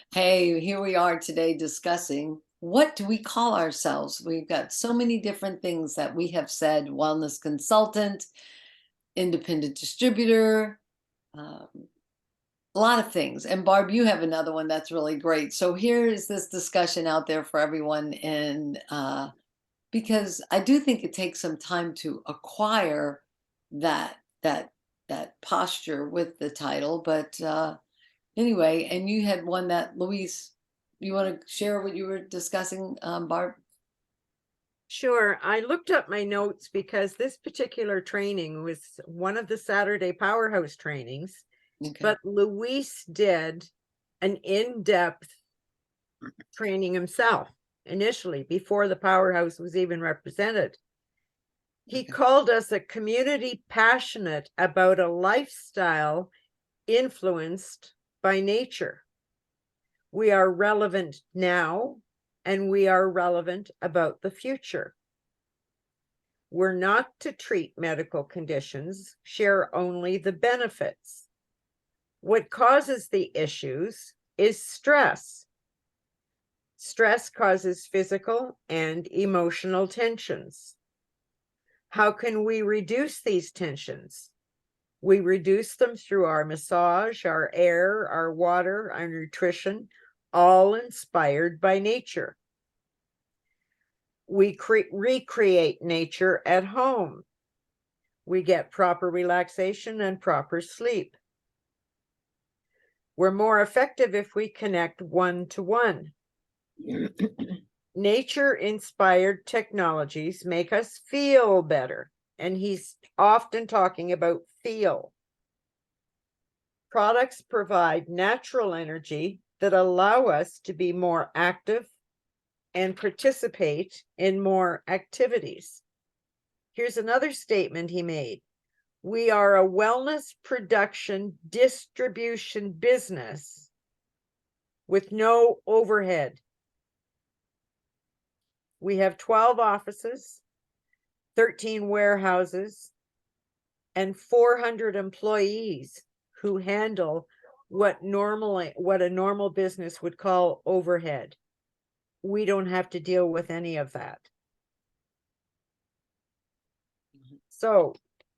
Hey, here we are today discussing what do we call ourselves? We've got so many different things that we have said: wellness consultant, independent distributor, um, a lot of things. And Barb, you have another one that's really great. So here is this discussion out there for everyone, and because I do think it takes some time to acquire that that that posture with the title, but anyway, and you had one that Louise, you want to share what you were discussing, Barb? Sure. I looked up my notes because this particular training was one of the Saturday Powerhouse trainings, Okay. but Luis did an in-depth training himself initially before the Powerhouse was even represented. He Okay. called us a community passionate about a lifestyle influenced by nature. We are relevant now, and we are relevant about the future. We're not to treat medical conditions, share only the benefits. What causes the issues is stress. Stress causes physical and emotional tensions. How can we reduce these tensions? We reduce them through our massage, our air, our water, our nutrition, all inspired by nature. We recreate nature at home. We get proper relaxation and proper sleep. We're more effective if we connect one to one. Nature-inspired technologies make us feel better, and he's often talking about feel. Products provide natural energy that allow us to be more active and participate in more activities. Here's another statement he made. We are a wellness production distribution business with no overhead. We have 12 offices, 13 warehouses, and 400 employees who handle what a normal business would call overhead. We don't have to deal with any of that. So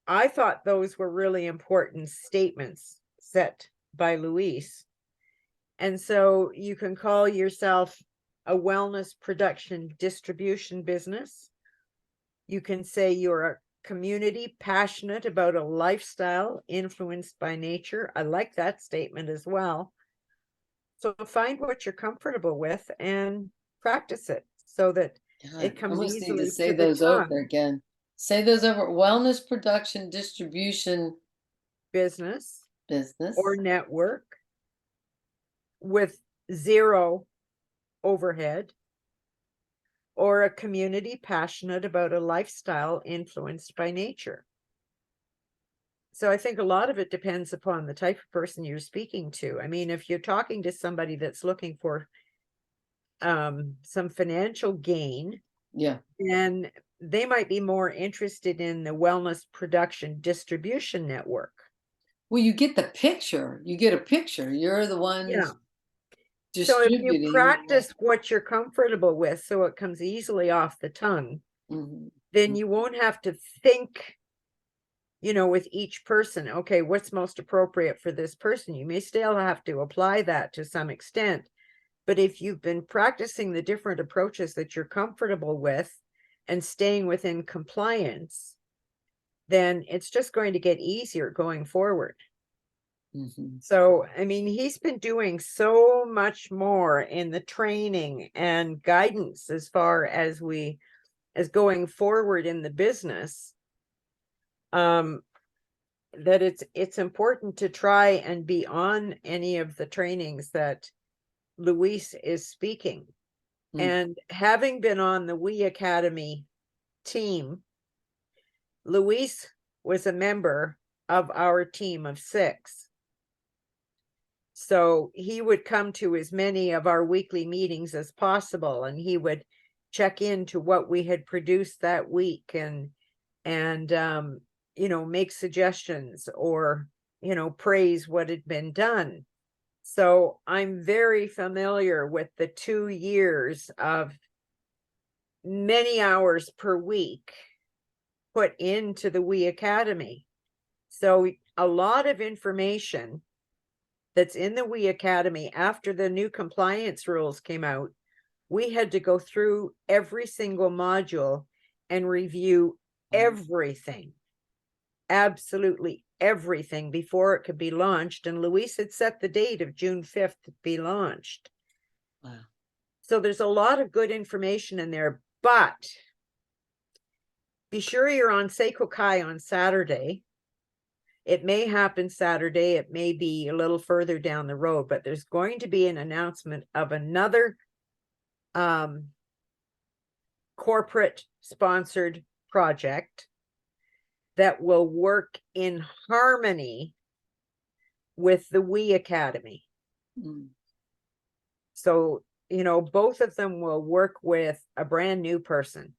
I thought those were really important statements set by Luis. And so you can call yourself a wellness production distribution business. You can say you're a community passionate about a lifestyle influenced by nature. I like that statement as well. So find what you're comfortable with and practice it so that God, it I comes almost need to easily say to the those over tongue. again. Say those over. Wellness production distribution Business or business. network with zero overhead, or a community passionate about a lifestyle influenced by nature. So I think a lot of it depends upon the type of person you're speaking to. I mean, if you're talking to somebody that's looking for some financial gain, Yeah. then they might be more interested in the wellness production distribution network. Well, you get the picture. You get a picture. You're the Yeah. ones So if you distributing. practice what you're comfortable with so it comes easily off the tongue, Mhm. then you won't have to think, with each person, okay, what's most appropriate for this person? You may still have to apply that to some extent. But if you've been practicing the different approaches that you're comfortable with and staying within compliance, then it's just going to get easier going forward. Mhm. So, I mean, he's been doing so much more in the training and guidance as far as going forward in the business. That it's important to try and be on any of the trainings that Luis is speaking. Mm. And having been on the We Academy team, Luis was a member of our team of 6. So he would come to as many of our weekly meetings as possible, and he would check into what we had produced that week and make suggestions or praise what had been done. So I'm very familiar with the 2 years of many hours per week put into the We Academy. So a lot of information that's in the We Academy after the new compliance rules came out, we had to go through every single module and review everything, absolutely everything before it could be launched. And Luis had set the date of June 5th to be launched. Wow. So there's a lot of good information in there, but be sure you're on Seiko Kai on Saturday. It may happen Saturday. It may be a little further down the road, but there's going to be an announcement of another corporate sponsored project that will work in harmony with the We Academy. Mm. So, you know, both of them will work with a brand new person,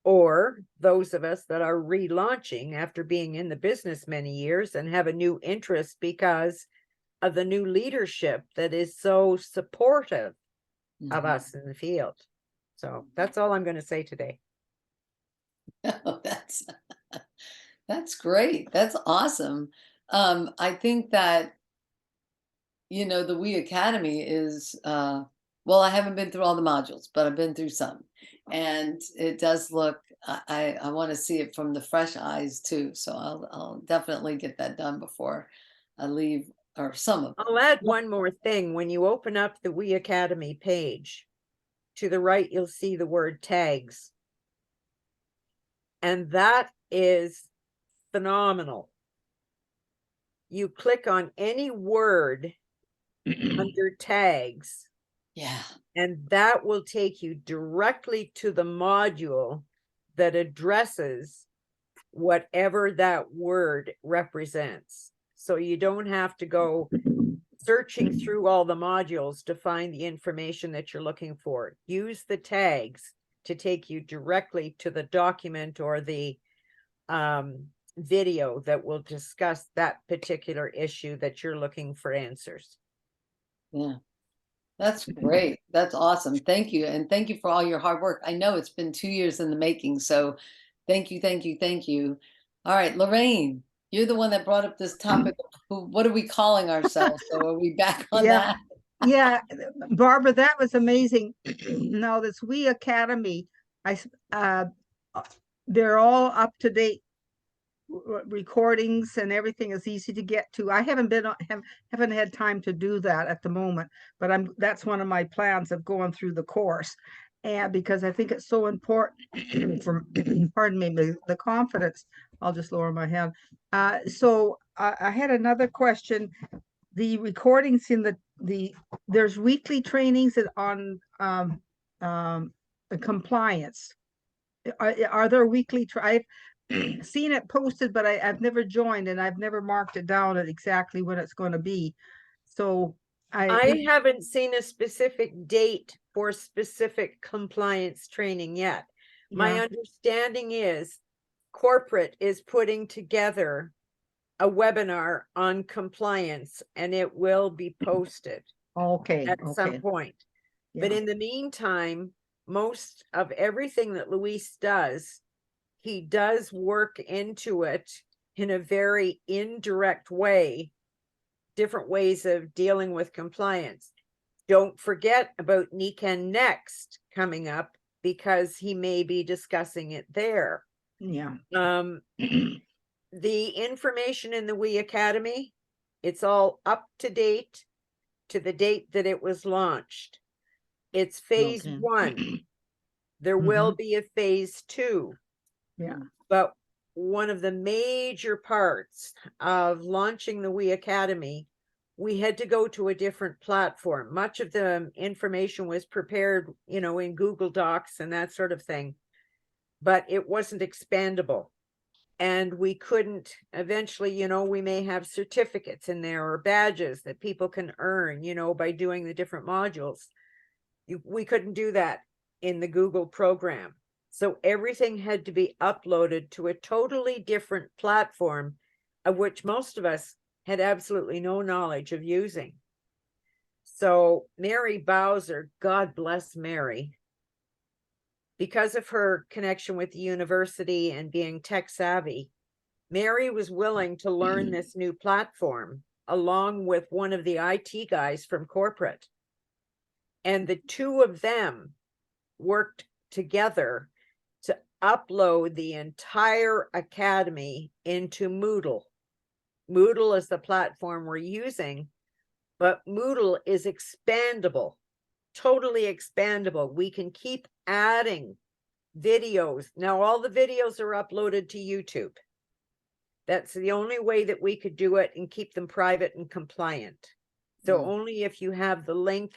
or those of us that are relaunching after being in the business many years and have a new interest because of the new leadership that is so supportive of Mhm. us in the field. So that's all I'm going to say today. Oh, that's great. That's awesome. I think that, you know, the We Academy is, well, I haven't been through all the modules, but I've been through some. And it does look, I want to see it from the fresh eyes too. So I'll definitely get that done before I leave, or some of I'll it. add one more thing. When you open up the We Academy page, to the right, you'll see the word tags. And that is phenomenal. You click on any word under tags, Yeah. and that will take you directly to the module that addresses whatever that word represents. So you don't have to go searching through all the modules to find the information that you're looking for. Use the tags to take you directly to the document or the video that will discuss that particular issue that you're looking for answers. Yeah. That's great. That's awesome. Thank you. And thank you for all your hard work. I know it's been 2 years in the making. So thank you, thank you, thank you. All right, Lorraine, you're the one that brought up this topic of what are we calling ourselves? So are we back on Yeah, that? yeah, Barbara, that was amazing. Now this We Academy, uh, they're all up to date recordings and everything is easy to get to. I haven't been haven't had time to do that at the moment, but that's one of my plans of going through the course, and because I think it's so important for pardon me, the confidence. I'll just lower my hand. So I had another question. The recordings in there's weekly trainings on compliance. Are there weekly I've seen it posted, but I've never joined and I've never marked it down at exactly when it's going to be. So I haven't seen a specific date for specific compliance training yet. My yeah, understanding is corporate is putting together a webinar on compliance and it will be posted okay, at some point. But yeah, in the meantime, most of everything that Luis does, he does work into it in a very indirect way, different ways of dealing with compliance. Don't forget about Nikan Next coming up because he may be discussing it there. yeah. The information in the We Academy, it's all up to date to the date that it was launched. It's phase Okay. 1. There will be a phase 2. Yeah. But one of the major parts of launching the We Academy, we had to go to a different platform. Much of the information was prepared, you know, in Google Docs and that sort of thing, but it wasn't expandable. And we couldn't eventually, you know, we may have certificates in there or badges that people can earn, you know, by doing the different modules. We couldn't do that in the Google program. So everything had to be uploaded to a totally different platform, of which most of us had absolutely no knowledge of using. So Mary Bowser, God bless Mary, because of her connection with the university and being tech savvy, Mary was willing to learn this new platform along with one of the IT guys from corporate. And the two of them worked together to upload the entire academy into Moodle. Moodle is the platform we're using, but Moodle is expandable, totally expandable. We can keep adding videos. Now, all the videos are uploaded to YouTube. That's the only way that we could do it and keep them private and compliant. So only if you have the link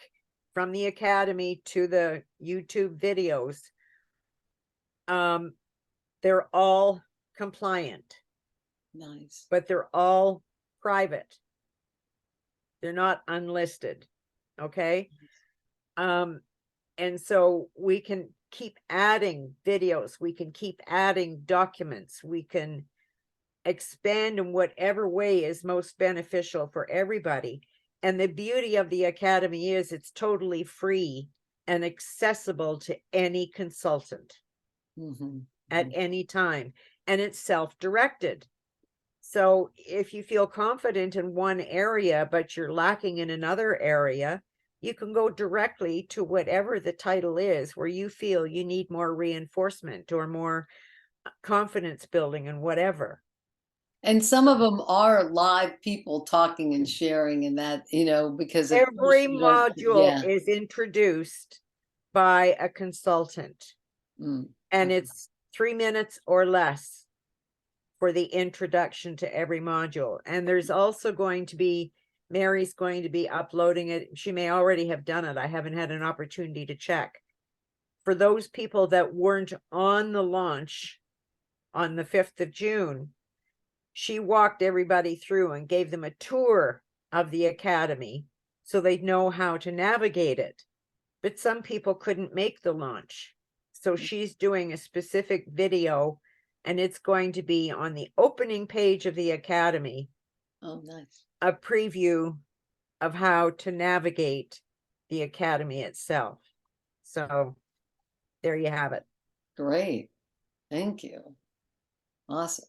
from the academy to the YouTube videos, they're all compliant. Nice. But they're all private. They're not unlisted. Okay. And so we can keep adding videos. We can keep adding documents. We can expand in whatever way is most beneficial for everybody. And the beauty of the academy is it's totally free and accessible to any consultant at any time. And it's self-directed. So if you feel confident in one area, but you're lacking in another area, you can go directly to whatever the title is where you feel you need more reinforcement or more confidence building and whatever. And some of them are live people talking and sharing and that, you know, because of Every module yeah. is introduced by a consultant, and it's 3 minutes or less for the introduction to every module. And there's also going to be, Mary's going to be uploading it. She may already have done it. I haven't had an opportunity to check. For those people that weren't on the launch on the 5th of June, she walked everybody through and gave them a tour of the academy so they'd know how to navigate it. But some people couldn't make the launch. So she's doing a specific video, and it's going to be on the opening page of the academy. Oh, nice. A preview of how to navigate the academy itself. So there you have it. Great. Thank you. Awesome.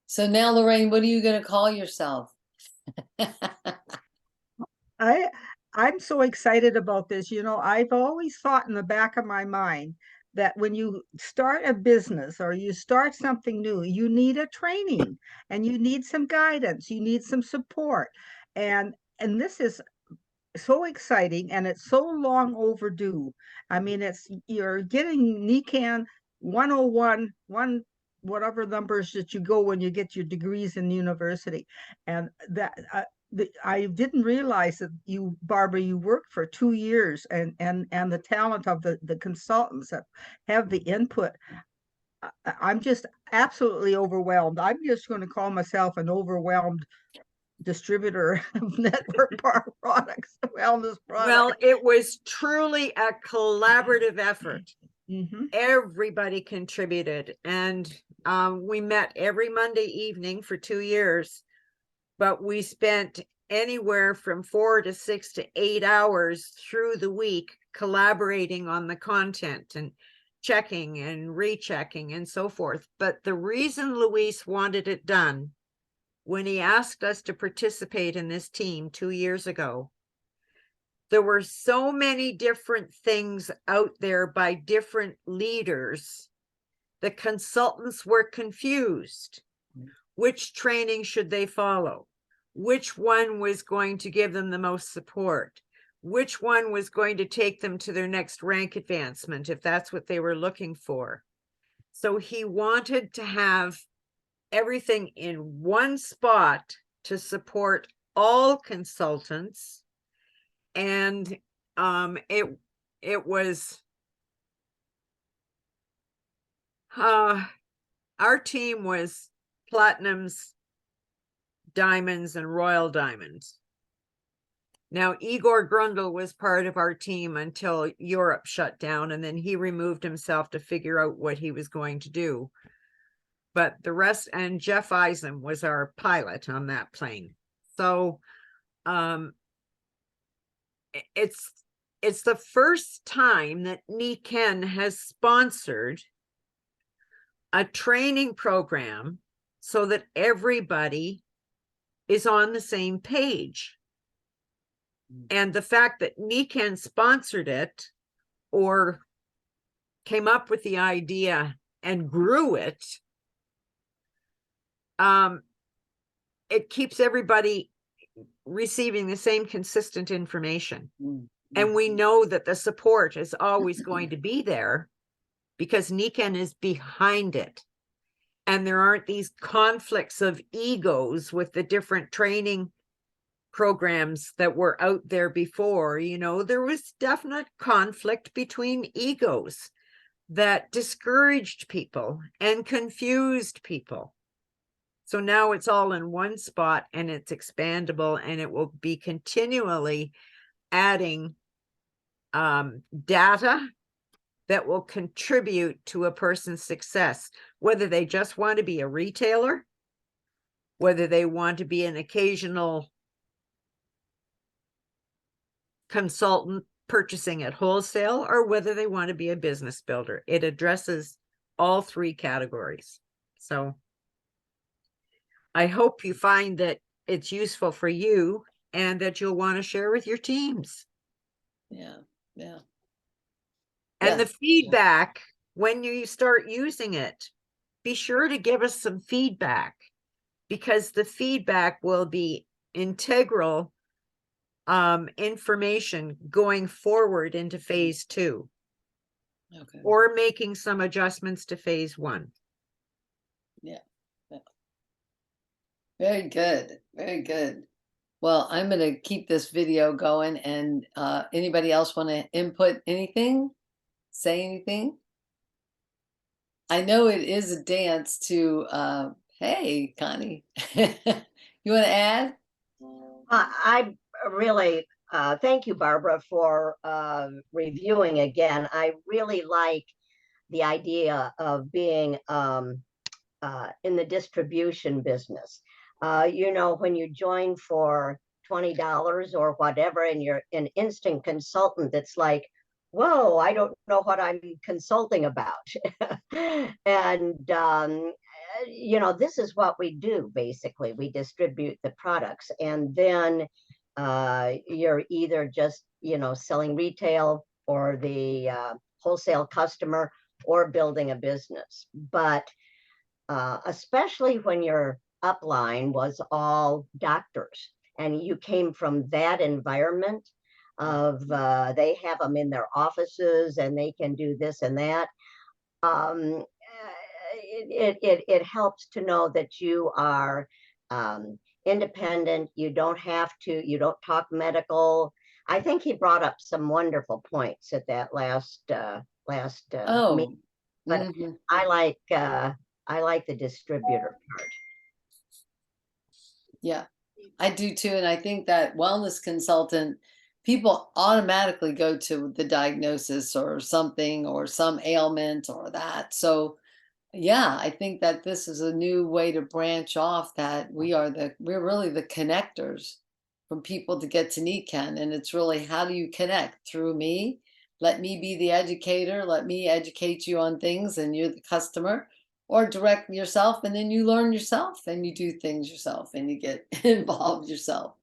So now, Lorraine, what are you going to call yourself? I'm so excited about this. You know, I've always thought in the back of my mind that when you start a business or you start something new, you need a training and you need some guidance, you need some support. And this is so exciting and it's so long overdue. I mean, you're getting NECAN 101, whatever numbers that you go when you get your degrees in university. And that I didn't realize that you, Barbara, you worked for 2 years and the talent of the consultants that have the input. I'm just absolutely overwhelmed. I'm just going to call myself an overwhelmed distributor of network products, wellness products. Well, it was truly a collaborative effort. Everybody contributed, and we met every Monday evening for 2 years, but we spent anywhere from 4 to 6 to 8 hours through the week collaborating on the content and checking and rechecking and so forth. But the reason Luis wanted it done when he asked us to participate in this team 2 years ago, there were so many different things out there by different leaders. The consultants were confused. Which training should they follow? Which one was going to give them the most support? Which one was going to take them to their next rank advancement, if that's what they were looking for? So he wanted to have everything in one spot to support all consultants. And it was our team was platinums, diamonds, and royal diamonds. Now, Igor Grundle was part of our team until Europe shut down, and then he removed himself to figure out what he was going to do. But the rest, and Jeff Eisen was our pilot on that plane. So it's the first time that NECAN has sponsored a training program so that everybody is on the same page. And the fact that NECAN sponsored it or came up with the idea and grew it, it keeps everybody receiving the same consistent information. And we know that the support is always going to be there because NECAN is behind it. And there aren't these conflicts of egos with the different training programs that were out there before. You know, there was definite conflict between egos that discouraged people and confused people. So now it's all in one spot and it's expandable, and it will be continually adding data that will contribute to a person's success, whether they just want to be a retailer, whether they want to be an occasional consultant purchasing at wholesale, or whether they want to be a business builder. It addresses all three categories. So I hope you find that it's useful for you and that you'll want to share with your teams. Yeah. Yeah. And Yeah. the feedback, when you start using it, be sure to give us some feedback, because the feedback will be integral information going forward into phase 2. Okay. Or making some adjustments to phase 1. Yeah. Yeah. Very good. Very good. Well, I'm going to keep this video going, and anybody else want to input anything? Say anything? I know it is a dance to, hey, Connie, you want to add? I really thank you, Barbara, for reviewing again. I really like the idea of being in the distribution business. You know, when you join for $20 or whatever, and you're an instant consultant, it's like, whoa, I don't know what I'm consulting about. And you know, this is what we do. Basically, we distribute the products, and then you're either just, you know, selling retail or the wholesale customer, or building a business. But especially when your upline was all doctors and you came from that environment of they have them in their offices and they can do this and that. It helps to know that you are independent. You don't have to, you don't talk medical. I think he brought up some wonderful points at that last meeting. But Mhm. I like the distributor part. Yeah, I do too. And I think that wellness consultant, people automatically go to the diagnosis or something or some ailment or that. So yeah, I think that this is a new way to branch off, that we're really the connectors for people to get to NECAN. And it's really, how do you connect? Through me. Let me be the educator. Let me educate you on things, and you're the customer. Or direct yourself, and then you learn yourself and you do things yourself and you get involved yourself.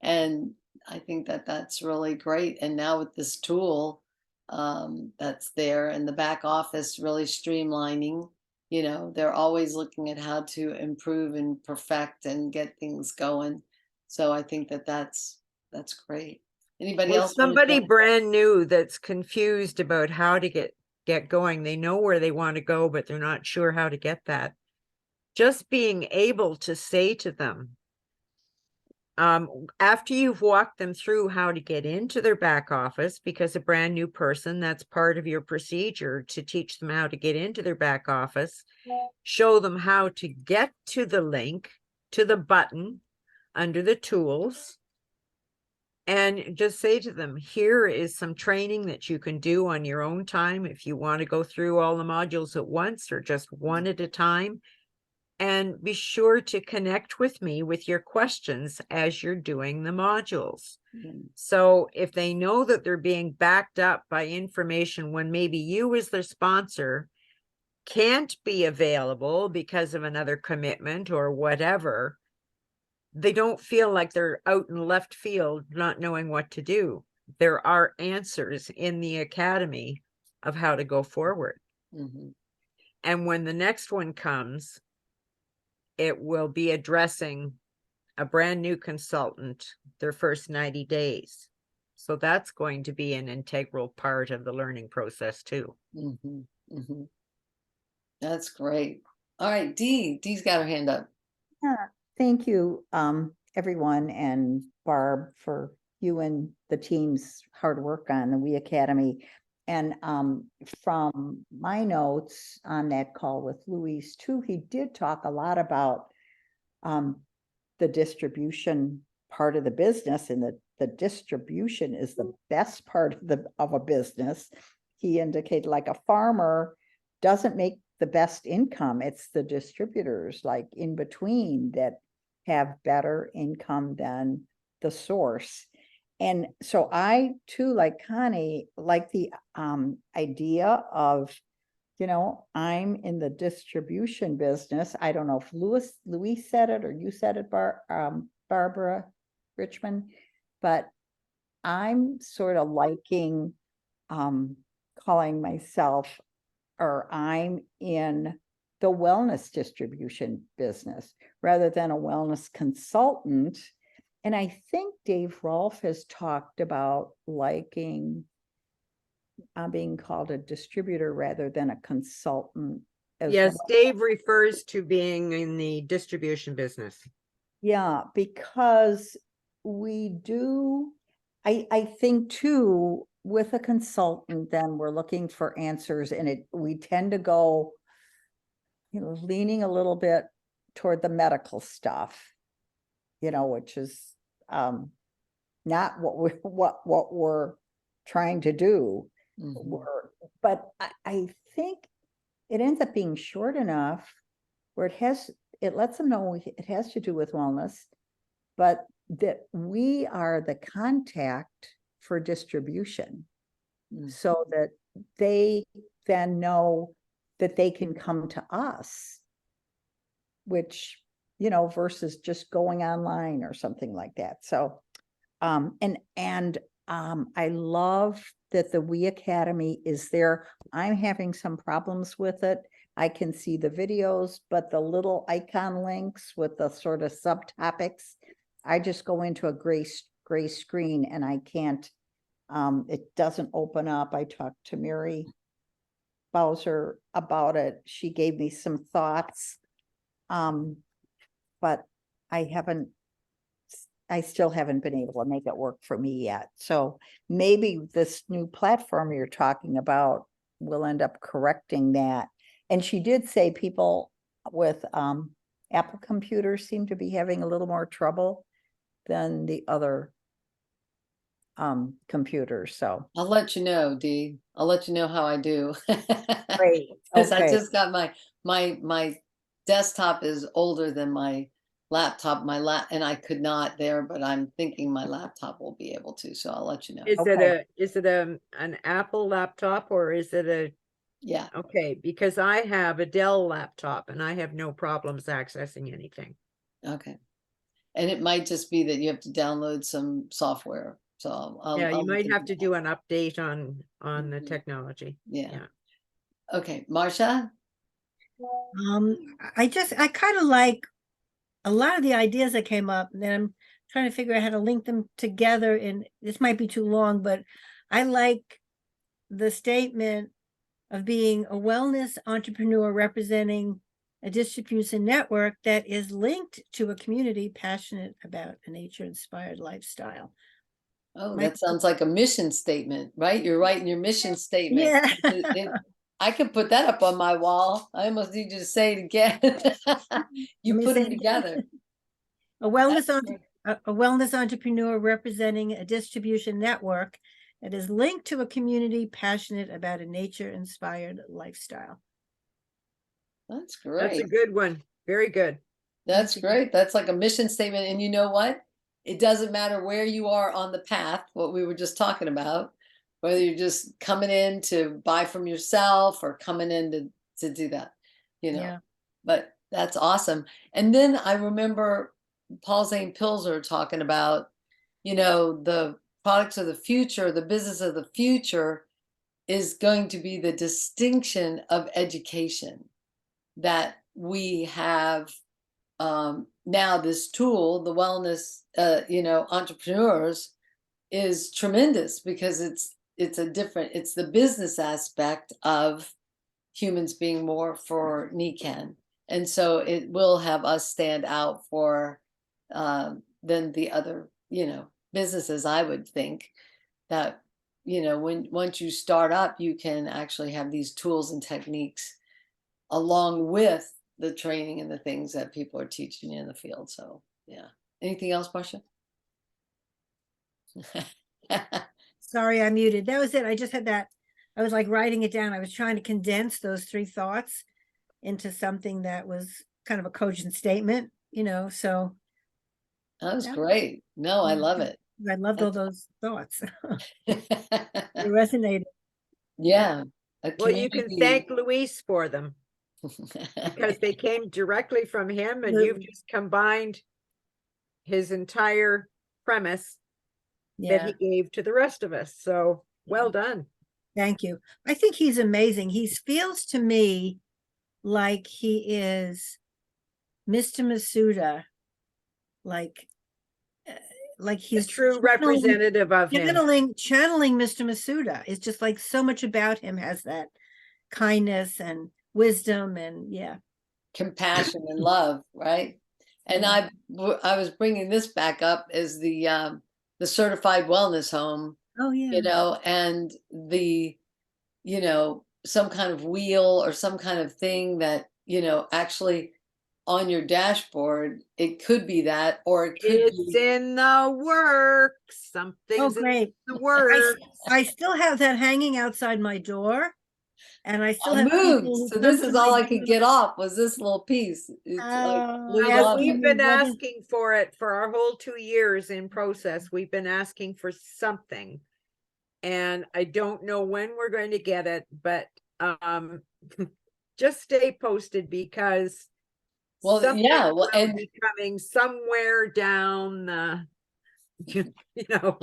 And I think that that's really great. And now with this tool that's there in the back office, really streamlining, you know, they're always looking at how to improve and perfect and get things going. So I think that that's great. Anybody Well, else? wanna somebody jump- brand new that's confused about how to get going. They know where they want to go, but they're not sure how to get that. Just being able to say to them, after you've walked them through how to get into their back office, because a brand new person, that's part of your procedure to teach them how to get into their back office, show them how to get to the link, to the button under the tools, and just say to them, here is some training that you can do on your own time if you want to go through all the modules at once or just one at a time. And be sure to connect with me with your questions as you're doing the modules. Mm. So if they know that they're being backed up by information when maybe you as their sponsor can't be available because of another commitment or whatever, they don't feel like they're out in left field not knowing what to do. There are answers in the academy of how to go forward. Mhm. And when the next one comes, it will be addressing a brand new consultant their first 90 days. So that's going to be an integral part of the learning process too. Mhm. Mhm. That's great. All right, Dee's got her hand up. Yeah, thank you, everyone, and Barb, for you and the team's hard work on the We Academy. And from my notes on that call with Luis too, he did talk a lot about the distribution part of the business, and the distribution is the best part of a business. He indicated like a farmer doesn't make the best income. It's the distributors like in between that have better income than the source. And so I too, like Connie, like the idea of, I'm in the distribution business. I don't know if Luis said it or you said it, Barbara Richmond, but I'm sort of liking calling myself, or I'm in the wellness distribution business rather than a wellness consultant. And I think Dave Rolfe has talked about liking being called a distributor rather than a consultant as Yes, well. Dave refers to being in the distribution business. Yeah, because we do, I think too, with a consultant, then we're looking for answers, and we tend to go, leaning a little bit toward the medical stuff, which is not what we're trying to do. Mhm. But I think it ends up being short enough where it lets them know it has to do with wellness, but that we are the contact for distribution, Mm. so that they then know that they can come to us, which, versus just going online or something like that. So, I love that the We Academy is there. I'm having some problems with it. I can see the videos, but the little icon links with the sort of subtopics, I just go into a gray screen and I can't, it doesn't open up. I talked to Mary Bowser about it. She gave me some thoughts. But I still haven't been able to make it work for me yet. So maybe this new platform you're talking about will end up correcting that. And she did say people with Apple computers seem to be having a little more trouble than the other computers. So I'll let you know, Dee. I'll let you know how I do. great. Because I Okay. just got my desktop is older than my laptop. And I could not there, but I'm thinking my laptop will be able to. So I'll let you know. Is Okay. it an Apple laptop or is it Yeah. okay, because I have a Dell laptop and I have no problems accessing anything. Okay. And it might just be that you have to download some software. So Yeah, you I'll might look have into to do an update on the Mhm. technology. Yeah. Yeah. Okay, Marcia. I kind of like a lot of the ideas that came up, and then I'm trying to figure out how to link them together. And this might be too long, but I like the statement of being a wellness entrepreneur representing a distribution network that is linked to a community passionate about a nature-inspired lifestyle. Oh, My- that sounds like a mission statement, right? You're writing your mission statement. Yeah. I could put that up on my wall. I almost need you to say it again. You Let me put say them it again. together. A wellness, That's great. a wellness entrepreneur representing a distribution network that is linked to a community passionate about a nature-inspired lifestyle. That's That's a great. good one. Very good. That's you. great. That's like a mission statement. And you know what? It doesn't matter where you are on the path, what we were just talking about, whether you're just coming in to buy from yourself or coming in to do that, you know. Yeah. But that's awesome. And then I remember Paul Zane Pilzer talking about, you know, the products of the future, the business of the future is going to be the distinction of education, that we have now this tool, the wellness, you know, entrepreneurs, is tremendous because it's a different, it's the business aspect of humans being more for NECAN. And so it will have us stand out for than the other, you know, businesses, I would think, that, you know, once you start up, you can actually have these tools and techniques along with the training and the things that people are teaching in the field. So yeah. Anything else, Marcia? Sorry, I muted. That was it. I just had that. I was like writing it down. I was trying to condense those 3 thoughts into something that was kind of a cogent statement, you know, so. That was Yeah. great. No, I love it. I loved all those thoughts. They resonated. Yeah. A Well, you can community. thank Luis for them because they came directly from him, and you've just combined his entire premise that Yeah, he gave to the rest of us. So well done. thank you. I think he's amazing. He feels to me like he is Mr. Masuda, like A he's true representative of him. channeling Mr. Masuda. It's just like so much about him has that kindness and wisdom and yeah. Compassion and love, right? And Yeah. I was bringing this back up as the certified wellness home, Oh yeah. you know, and the, you know, some kind of wheel or some kind of thing that, you know, actually on your dashboard, it could be that, or it could It's be. in the works. Oh, Something's in great. the works. I still have that hanging outside my door. And I still I have people moved, who so come this to is my all I door. could get off was this little piece. It's like Oh, glued Well, on we've there. been asking for it for our whole 2 years in process. We've been asking for something. And I don't know when we're going to get it, but just stay posted because Well, something yeah, will and be coming somewhere down the, you know,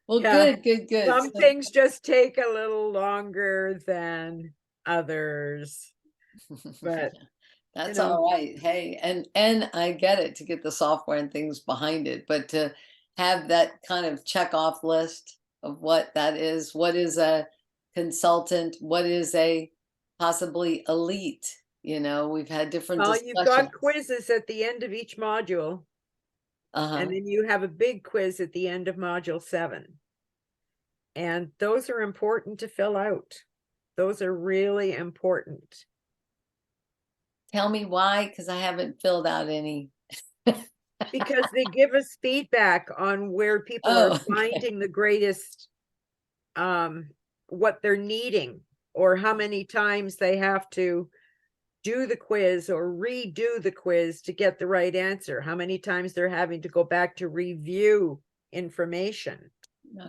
well, yeah. good. Some So- things just take a little longer than others, but that's you know. all right. Hey, and I get it to get the software and things behind it, but to have that kind of check off list of what that is, what is a consultant, what is a possibly elite, you know, we've had different Well, you've got discussions. quizzes at the end of each module, Uh-huh. and then you have a big quiz at the end of module 7. And those are important to fill out. Those are really important. Tell me why, because I haven't filled out any. Because they give us feedback on where people are Oh, okay. finding the greatest, what they're needing, or how many times they have to do the quiz or redo the quiz to get the right answer, how many times they're having to go back to review information.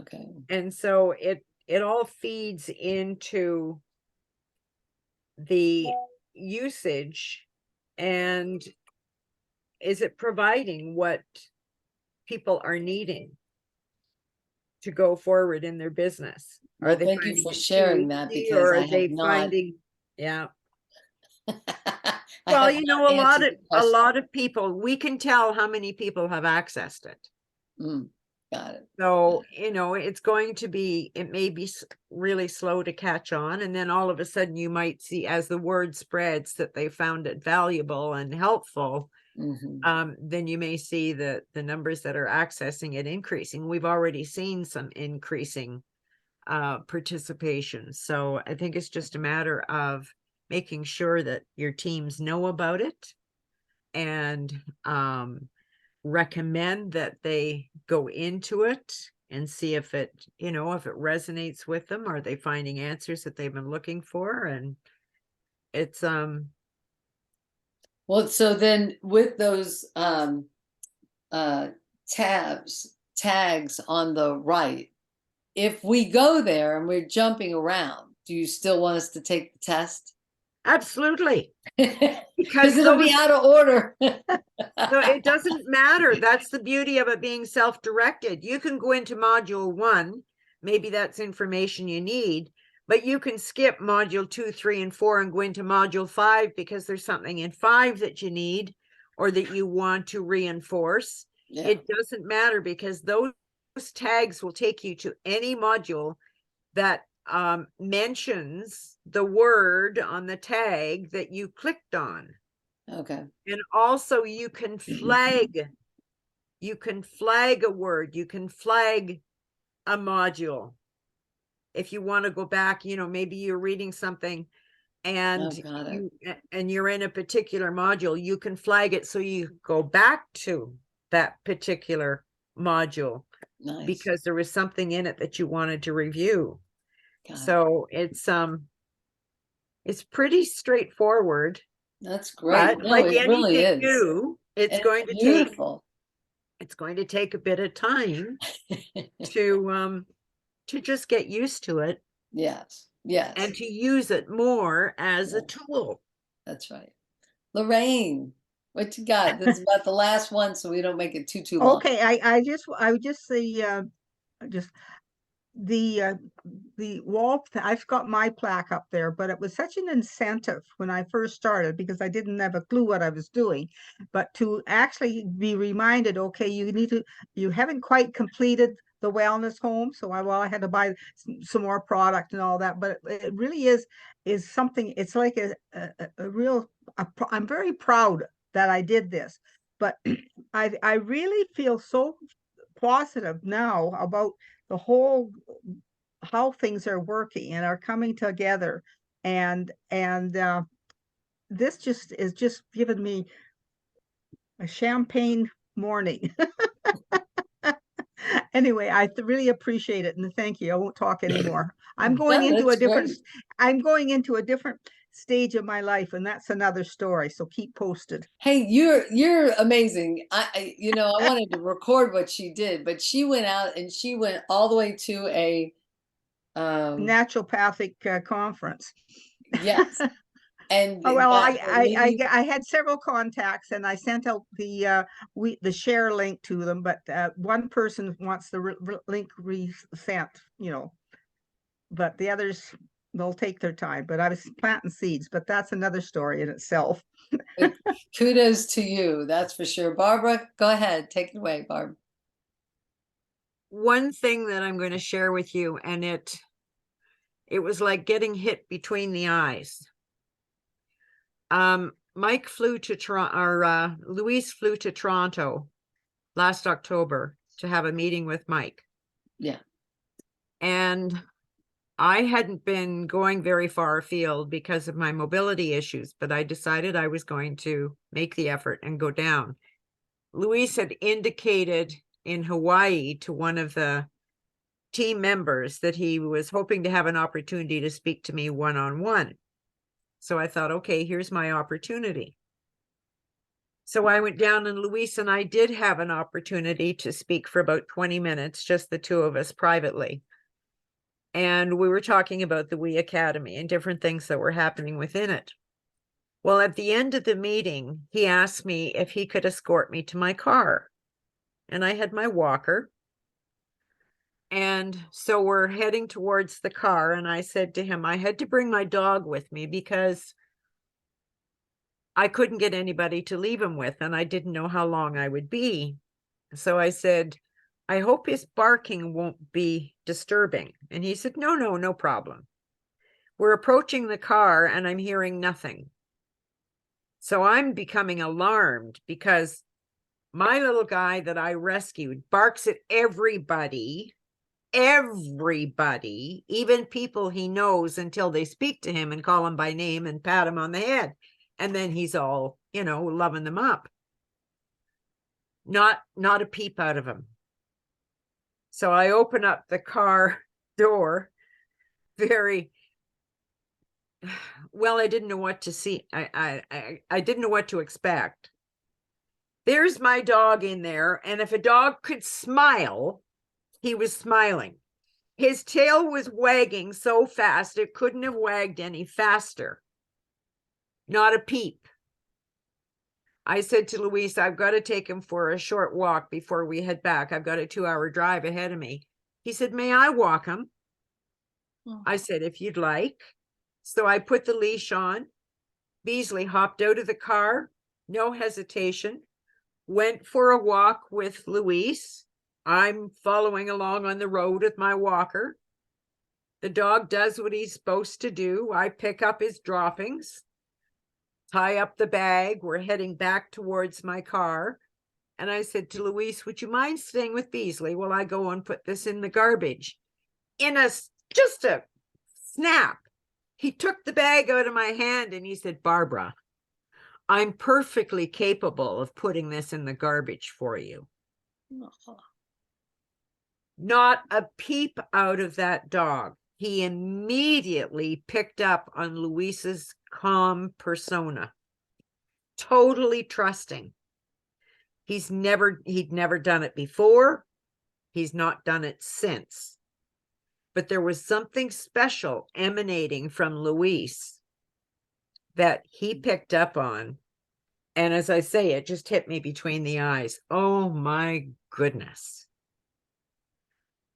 Okay. And so it all feeds into the usage, and is it providing what people are needing to go forward in their business? Are Well, they thank you finding for it too sharing that easy, because or I are they have not. finding, yeah. I Well, have you not know, answered the a question. lot of people, we can tell how many people have accessed it. Got it. So, you know, it's going to be, it may be really slow to catch on. And then all of a sudden you might see, as the word spreads, that they found it valuable and helpful. Then you may see the numbers that are accessing it increasing. We've already seen some increasing participation. So I think it's just a matter of making sure that your teams know about it, and recommend that they go into it and see if it, you know, if it resonates with them. Are they finding answers that they've been looking for? And it's Well, so then with those tags on the right, if we go there and we're jumping around, do you still want us to take the test? Absolutely. Because Because it'll be out of order. No, it doesn't matter. That's the beauty of it being self-directed. You can go into module 1, maybe that's information you need, but you can skip module 2, 3, and 4 and go into module 5 because there's something in 5 that you need or that you want to reinforce. Yeah. It doesn't matter because those tags will take you to any module that mentions the word on the tag that you clicked on. Okay. And also you can flag a word, you can flag a module. If you want to go back, maybe you're reading something and got it. you're in a particular module, you can flag it so you go back to that particular module Nice. because there was something in it that you wanted to review. Got it. So it's pretty straightforward. That's great. But No, like it really anything is. new, it's And going to beautiful. it's going to take a bit of time to just get used to it Yes. Yes. and to use it more as a tool. That's right. Lorraine, what you got? This is about the last one, so we don't make it too long. Okay, I would just say, just the wall, I've got my plaque up there, but it was such an incentive when I first started because I didn't have a clue what I was doing. But to actually be reminded, okay, you haven't quite completed the wellness home. So I had to buy some more product and all that, but it really is something, it's like a real, I'm very proud that I did this, but I really feel so positive now about the whole how things are working and are coming together, and this just is just giving me a champagne morning. Anyway, I really appreciate it and thank you. I won't talk anymore. I'm going No, into a that's different great. I'm going into a different stage of my life, and that's another story, so keep posted. Hey, you're amazing. I wanted to record what she did, but she went out and she went all the way to a Naturopathic conference. yes. And Oh, well, got the lady. I had several contacts and I sent out the share link to them, but one person wants the link resent, but the others, they'll take their time. But I was planting seeds, but that's another story in itself. Kudos to you, that's for sure. Barbara, go ahead, take it away, Barb. One thing that I'm going to share with you, and it was like getting hit between the eyes. Mike flew to Toronto, or Louise flew to Toronto last October to have a meeting with Mike. Yeah. And I hadn't been going very far afield because of my mobility issues, but I decided I was going to make the effort and go down. Louise had indicated in Hawaii to one of the team members that he was hoping to have an opportunity to speak to me one-on-one. So I thought, okay, here's my opportunity. So I went down, and Louise and I did have an opportunity to speak for about 20 minutes, just the two of us privately. And we were talking about the We Academy and different things that were happening within it. Well, at the end of the meeting, he asked me if he could escort me to my car. And I had my walker. And so we're heading towards the car. And I said to him, I had to bring my dog with me because I couldn't get anybody to leave him with, and I didn't know how long I would be. So I said, I hope his barking won't be disturbing. And he said, no problem. We're approaching the car and I'm hearing nothing. So I'm becoming alarmed because my little guy that I rescued barks at everybody, even people he knows, until they speak to him and call him by name and pat him on the head. And then he's all, loving them up. Not a peep out of him. So I open up the car door very well, I didn't know what to see. I didn't know what to expect. There's my dog in there, and if a dog could smile, he was smiling. His tail was wagging so fast it couldn't have wagged any faster. Not a peep. I said to Luis, I've got to take him for a short walk before we head back. I've got a 2-hour drive ahead of me. He said, may I walk him? Oh. I said, if you'd like. So I put the leash on. Beasley hopped out of the car, no hesitation, went for a walk with Luis. I'm following along on the road with my walker. The dog does what he's supposed to do. I pick up his droppings, tie up the bag. We're heading back towards my car. And I said to Luis, would you mind staying with Beasley while I go and put this in the garbage? In just a snap, he took the bag out of my hand and he said, Barbara, I'm perfectly capable of putting this in the garbage for you. Oh. Not a peep out of that dog. He immediately picked up on Luis's calm persona, totally trusting. He'd never done it before. He's not done it since. But there was something special emanating from Luis that he picked up on. And as I say, it just hit me between the eyes. Oh my goodness.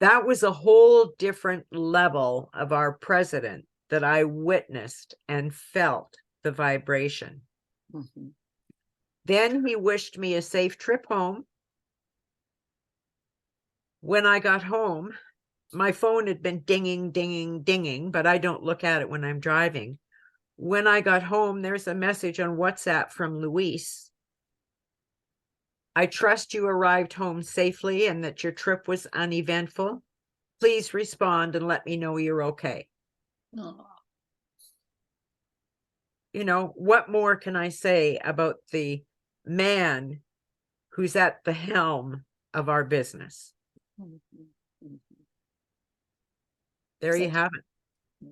That was a whole different level of our president that I witnessed and felt the vibration. Mm-hmm. Then he wished me a safe trip home. When I got home, my phone had been dinging, dinging, dinging, but I don't look at it when I'm driving. When I got home, there's a message on WhatsApp from Luis. I trust you arrived home safely and that your trip was uneventful. Please respond and let me know you're okay. Oh. You know, what more can I say about the man who's at the helm of our business? Mhm. There you have it.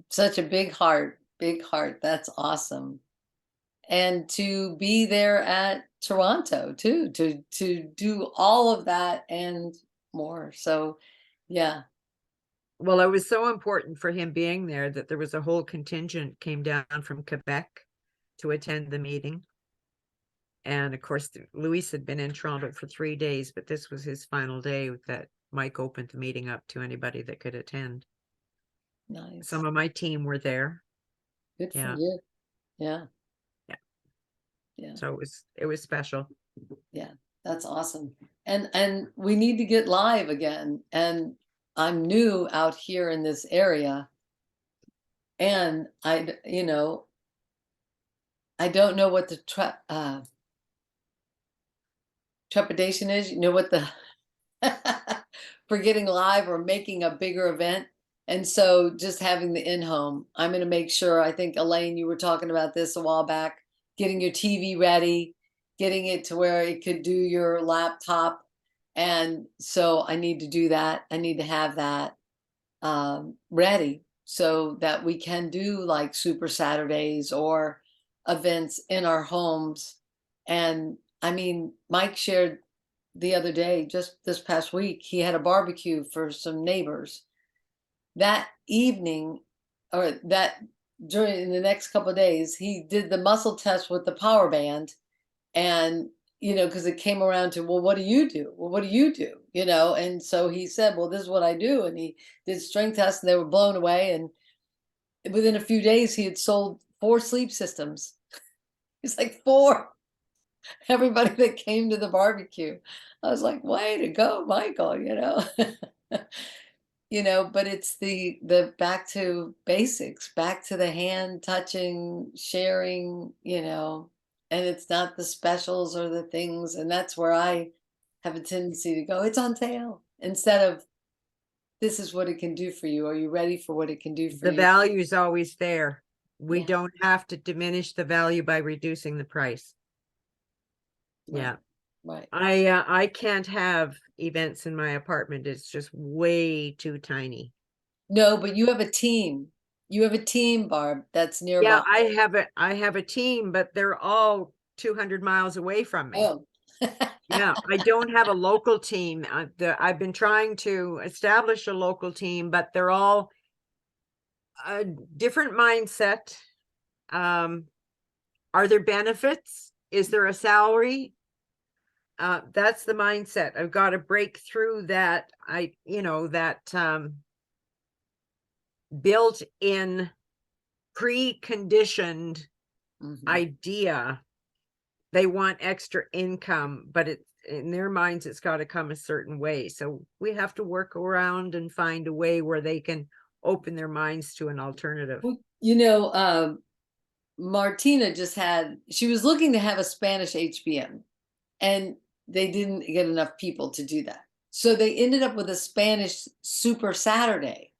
Such a big heart, big heart. That's awesome. And to be there at Toronto too, to do all of that and more. So yeah. Well, it was so important for him being there that there was a whole contingent came down from Quebec to attend the meeting. And of course, Luis had been in Toronto for 3 days, but this was his final day that Mike opened the meeting up to anybody that could attend. Nice. Some of my team were there. Good Yeah. for you. Yeah. Yeah. Yeah. So it was special. Yeah. That's awesome. And we need to get live again. And I'm new out here in this area. And I don't know what the trepidation is. You know what the for getting live or making a bigger event. And so just having the in-home, I'm going to make sure, I think Elaine, you were talking about this a while back, getting your TV ready, getting it to where it could do your laptop. And so I need to do that. I need to have that ready so that we can do like Super Saturdays or events in our homes. And I mean, Mike shared the other day, just this past week, he had a barbecue for some neighbors. That evening, or that during the next couple of days, he did the muscle test with the power band. And, because it came around to, well, what do you do? Well, what do you do? And so he said, well, this is what I do. And he did strength tests and they were blown away. And within a few days, he had sold 4 sleep systems. He's like, 4. Everybody that came to the barbecue. I was like, way to go, Michael, but it's the back to basics, back to the hand touching, sharing, and it's not the specials or the things. And that's where I have a tendency to go, it's on sale, instead of this is what it can do for you. Are you ready for what it can do for The you? value is always there. We Yeah. don't have to diminish the value by reducing the price. Yeah. Right. I can't have events in my apartment. It's just way too tiny. No, but you have a team. You have a team, Barb, that's nearby. Yeah, I have a team, but they're all 200 miles away from me. Oh. Yeah, I don't have a local team. I've been trying to establish a local team, but they're all a different mindset. Are there benefits? Is there a salary? That's the mindset. I've got to break through that. Built-in, pre-conditioned Mhm. idea. They want extra income, but in their minds, it's got to come a certain way. So we have to work around and find a way where they can open their minds to an alternative. Well, you know, Martina she was looking to have a Spanish HBM, and they didn't get enough people to do that. So they ended up with a Spanish Super Saturday,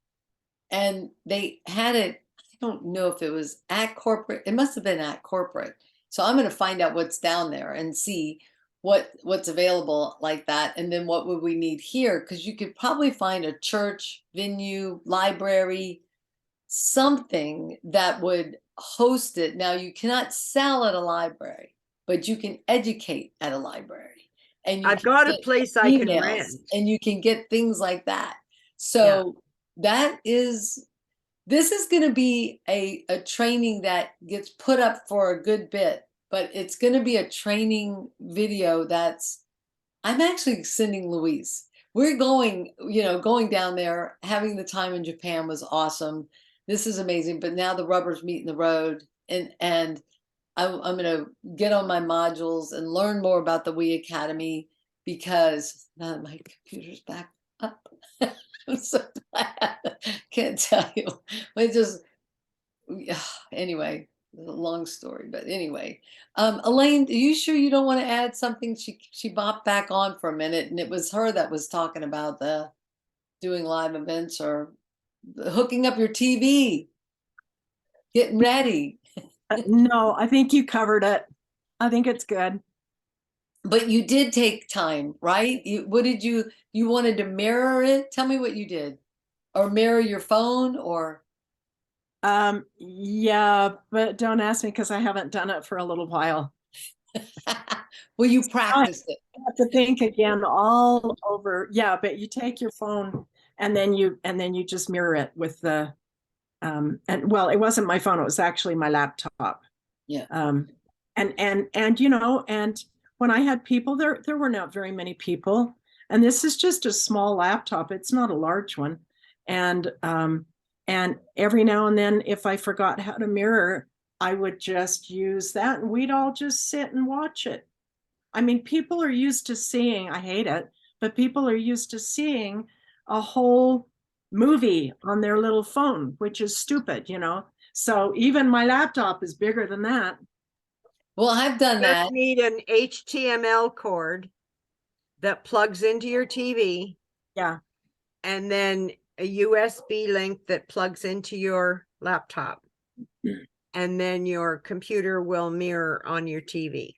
and they had it. I don't know if it was at corporate. It must have been at corporate. So I'm going to find out what's down there and see what's available like that, and then what would we need here, because you could probably find a church, venue, library, something that would host it. Now, you cannot sell at a library, but you can educate at a library, and you I've can got a get place I can emails, rent. and you can get things like that. So this is going to be a training that gets put up for a good bit, but it's going to be a training video I'm actually sending Louise. We're going down there. Having the time in Japan was awesome. This is amazing, but now the rubber's meeting the road, and I'm going to get on my modules and learn more about the We Academy, because now that my computer's back up, I'm so glad. Can't tell you. It just, anyway, a long story, but anyway. Elaine, are you sure you don't want to add something? She bopped back on for a minute, and it was her that was talking about the doing live events or hooking up your TV, getting ready. No, I think you covered it. I think it's good. But you did take time, right? What did you wanted to mirror it? Tell me what you did. Or mirror your phone, or Yeah, but don't ask me because I haven't done it for a little while. will you practice it? I have to think again all over. Yeah, but you take your phone and then you just mirror it with the and well, it wasn't my phone, it was actually my laptop. Yeah. And when I had people there were not very many people, and this is just a small laptop, it's not a large one. And every now and then, if I forgot how to mirror, I would just use that and we'd all just sit and watch it. I mean, people are used to seeing, I hate it, but people are used to seeing a whole movie on their little phone, which is stupid, So even my laptop is bigger than that. Well, I've done You that. need an HTML cord that plugs into your TV. Yeah. And then a USB link that plugs into your laptop. And then your computer will mirror on your TV.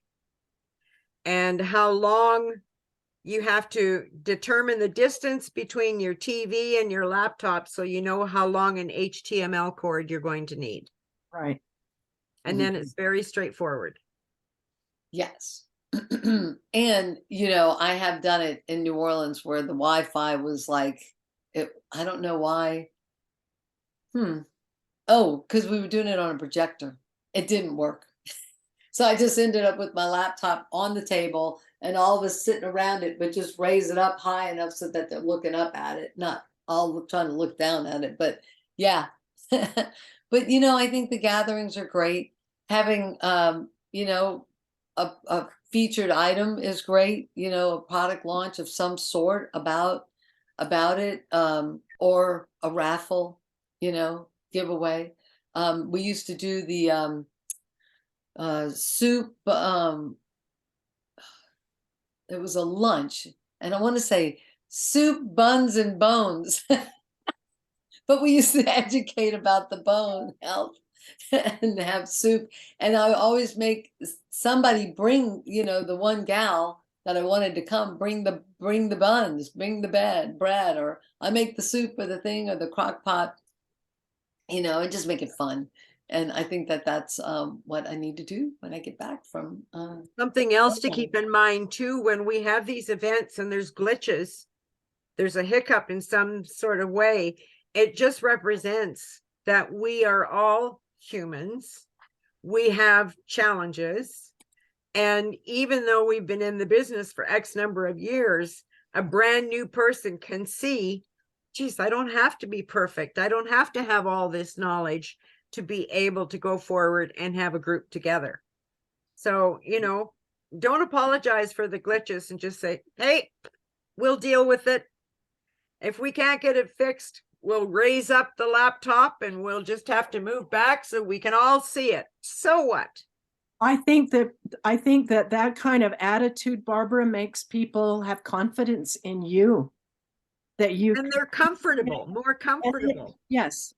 And how long you have to determine the distance between your TV and your laptop so you know how long an HTML cord you're going to need. Right. And then it's very straightforward. Yes. And, I have done it in New Orleans where the Wi-Fi was like, I don't know why. Oh, because we were doing it on a projector. It didn't work. So I just ended up with my laptop on the table and all of us sitting around it, but just raise it up high enough so that they're looking up at it, not all trying to look down at it. But yeah. But, I think the gatherings are great. Having, a featured item is great, a product launch of some sort about it, or a raffle, giveaway. We used to do the soup, it was a lunch, and I want to say soup, buns, and bones. But we used to educate about the bone health and have soup. And I always make somebody bring, the one gal that I wanted to come bring the buns, bring the bread, or I make the soup or the thing or the crock pot. and just make it fun. And I think that that's what I need to do when I get back from. Something else to Okay. keep in mind too, when we have these events and there's glitches, there's a hiccup in some sort of way, it just represents that we are all humans. We have challenges. And even though we've been in the business for X number of years, a brand new person can see, geez, I don't have to be perfect. I don't have to have all this knowledge to be able to go forward and have a group together. So, don't apologize for the glitches and just say, hey, we'll deal with it. If we can't get it fixed, we'll raise up the laptop and we'll just have to move back so we can all see it. So what? I think that kind of attitude, Barbara, makes people have confidence in you. That you And they're comfortable, more comfortable. Yes.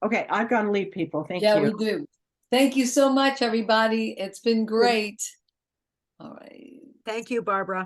Okay, I've got to leave, people. Thank Yeah, you. we do. Thank you so much, everybody. It's been great. All right. Thank you, Barbara.